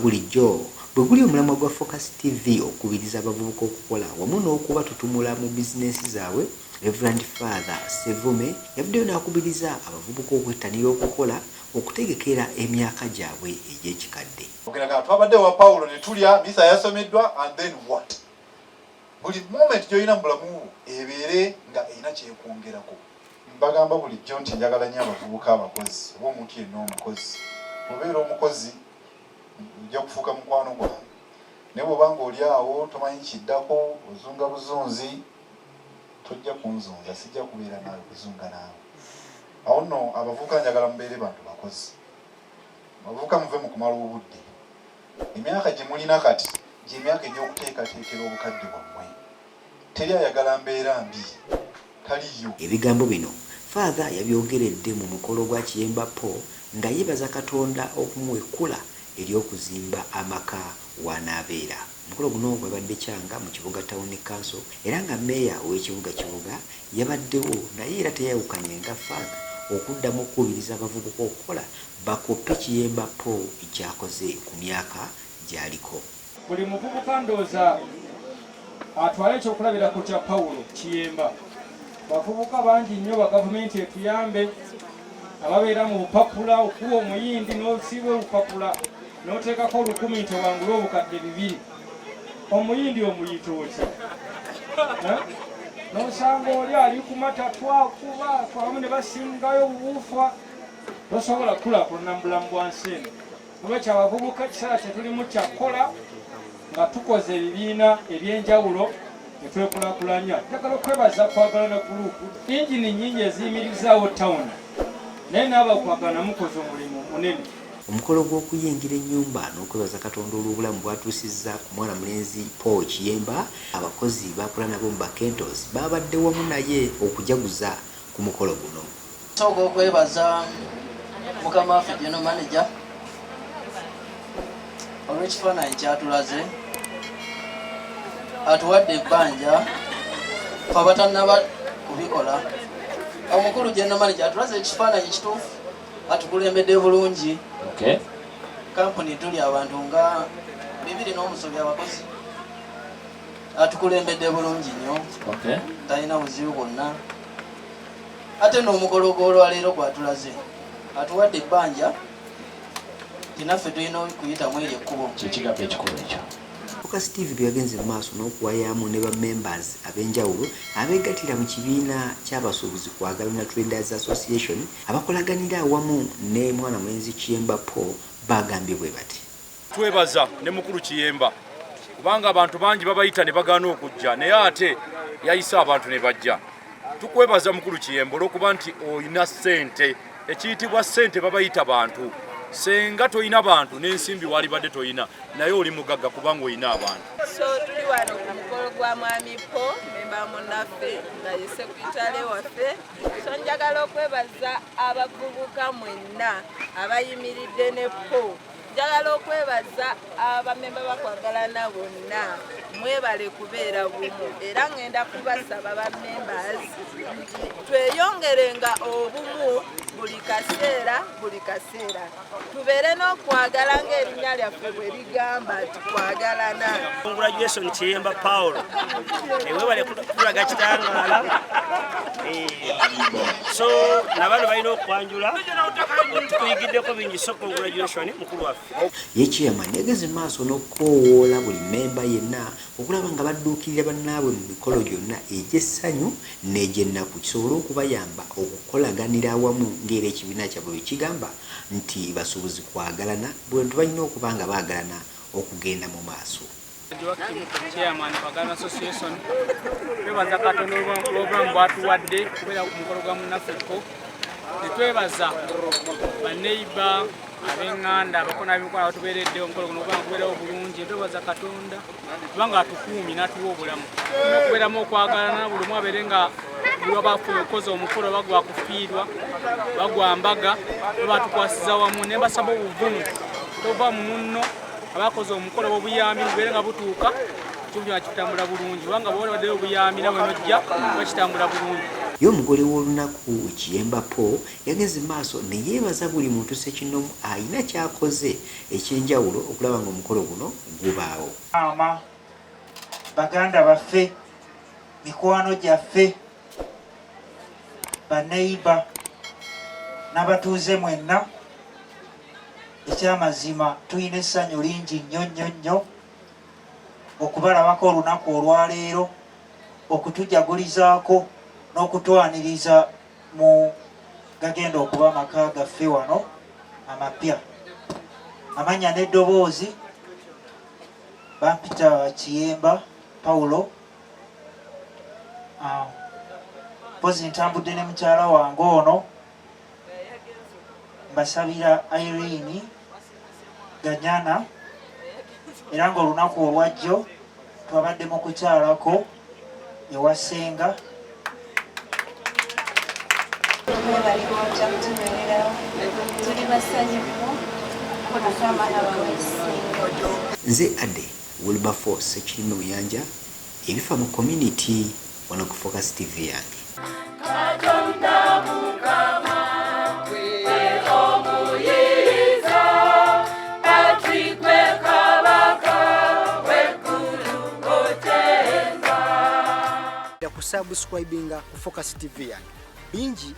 bulijjo bwe guli omulamwa gwa Focus TV okubiriza abavubuka okukola wamu n'okuba tutumula mu bizinesi zaabwe. Reverend Father Sevume yavuddeyo n'akubiriza abavubuka okwettanira okukola okutegekera emyaka gyabwe egy'ekikadde. Okiraga twabadde wa Paulo ne tulya misa yasomeddwa and then what? Buli moment gy'olina mu bulamu ebeere nga erina kyekwongerako. Mbagamba bulijjo nti njagala nnyo abavubuka abakozi oba omuntu yenna omukozi. Obeera omukozi ojja kufuuka mukwano gwange. Naye bw'obanga oli awo tomanyi kiddako ozunga buzunzi tojja kunzunza sijja kubeera naawe kuzunga naawe. Awo nno abavubuka njagala mubeere bantu bakozi. Abavubuka muve mu kumala obudde. Emyaka gye mulina kati gy'emyaka egy'okuteekateekera obukadde bwammwe. Teri ayagala mbeera mbi taliyo. Ebigambo bino Father yabyogeredde mu mukolo gwa Kiyemba Paul nga yeebaza Katonda okumuwekkula ery'okuzimba amaka w'anaabeera. Omukolo guno gwabadde kyanga mu kibuga Town Council era nga mmeeya w'ekibuga Kibuga yabaddewo naye era teyawukanye nga Father okuddamu okukubiriza abavubuka okukola bakoppe Kiyemba Paul ekyakoze ku myaka gy'aliko. Buli muvubuka ndooza atwale ekyokulabirako kya Paulo Kiyemba. Bavubuka bangi nnyo ba gavumenti etuyambe ababeera mu bupapula okuwa omuyindi n'osiiba obupapula n'oteekako 1000 tewangula obukadde 200. Omuyindi omuyita otya? N'osanga oli ali ku matatwa kuba abamu ne basingayo obuufa tosobola kukulaakulana mu bulamu bwa nsi eno. Olwekyo abavubuka ekiseera kye tulimu kyakola nga tukoze ebibiina eby'enjawulo etwekulaakulanya. Njagala okwebaza kwagalana gurupu injini nnyingi eziyimirizaawo tawuni naye n'abakwagala mukoze omulimu munene. Omukolo gw'okuyingira ennyumba n'okwebaza Katonda olw'obulamu bwatuusizza ku mwana mulenzi Paul Kiyemba, abakozi bakola nabo mu Bakentos babadde wamu naye okujaguza ku mukolo guno. Sooka okwebaza mukama waffe General Manager olw'ekifaananyi kyatulaze atuwadde ebbanja fe abatannaba kubikola. Omukulu General Manager atulaze ekifaananyi kituufu atukulembedde bulungi. Kampuni tuli abantu nga 200 n'omusobi abakozi atukulembedde bulungi nnyo. Talina buzibu bwonna. Ate n'omukolo gw'olwaleero gwatulaze atuwadde ebbanja tinaffe tulina okuyitamu eryo ekkubo. Kyekigamba ekikulu ekyo. Focus TV byagenze mu maaso n'okuwayamu ne ba members ab'enjawulo abeegattira mu kibiina ky'abasuubuzi kwagalana Traders Association abakolaganira awamu ne mwana mulenzi Kiyemba Paul bagambye bwe bati. Twebaza ne mukulu Kiyemba kubanga abantu bangi babayita ne bagaana okujja naye ate yayisa abantu ne bajja. Tukwebaza mukulu Kiyemba olw'okuba nti oyina ssente ekiyitibwa ssente babayita bantu. Senga toyina bantu n'ensimbi wali badde toyina naye oli mugagga kubanga oyina abantu. So tuli wano ku mukolo gwa mwami Paul memba munnaffe nga ye sekitale waffe. So njagala okwebaza abavubuka mwenna abayimiridde ne Paul. Njagala okwebaza abamemba bakwagalana bonna mwebale kubeera bumu era ngenda kubasaba ba members tweyongerenga obumu buli kaseera tubeere n'okwagala ng'erinnya lyaffe bwe ligamba nti kwagalana. Congratulations Kiyemba Paul. Webale kulaga kitangaala. So nabantu balina okwanjula tukuyigiddeko bingi, so congratulations mukulu waffe. Ye chairman yageze mu maaso n'okukoowoola buli memba yenna okulaba nga badduukirira bannaabwe mu mikolo gyonna egy'essanyu n'egy'ennaku kisobole okubayamba okukolaganira awamu ng'era ekibiina kyabwe bwe kigamba nti basuubuzi kwagalana bwe balina okuba nga baagalana okugenda mu maaso. Chairman Bagana Association twebaza Katonda olw'obulamu bwatuwadde kubeera ku mukolo gwa munnaffe ko. Netwebaza baneiba ab'enganda abakona ab'emikono abatubeeredde omukolo guno kubanga kubeerawo bulungi. Twebaza Katonda kubanga atukuumye n'atuwa obulamu okubeeramu okwagalana buli omu abeere nga buli wabafunye okukoza omukolo bagwa kufiirwa bagwa mbaga babatukwasiza wamu ne mbasaba obuvumu tova mu munno abakoze omukolo bw'obuyambi bubeere nga butuuka ekintu kyonna kitambula bulungi kubanga bw'olwaddeyo obuyambi nabwe nojja bakitambula bulungi. ye omugole w'olunaku Kiyemba Paul yagenze maaso ne yeebaza buli muntu ssekinomu alina ky'akoze ekyenjawulo okulaba ng'omukolo guno gubaawo. Baganda baffe, mikwano gyaffe, baneiba n'abatuuze mwenna, ekyamazima tulina essanyu lingi nnyo okubalabako olunaku olwaleero, okutujagulizaako n'okutwaniriza mu gagenda okuba amaka gaffe wano amapya. Amanya n'eddoboozi bampita Kiyemba Paul. Mpozi ntambudde ne mukyala wange ono, mbasabira Irene Ganyana, era ng'olunaku olwajjo twabadde mu kukyalako ewa Ssenga. Nze Ade Wilberforce Ssekirime Buyanja, ebifa mu community wano ku Focus TV yange. Kusubscribinga ku Focus TV yange bingi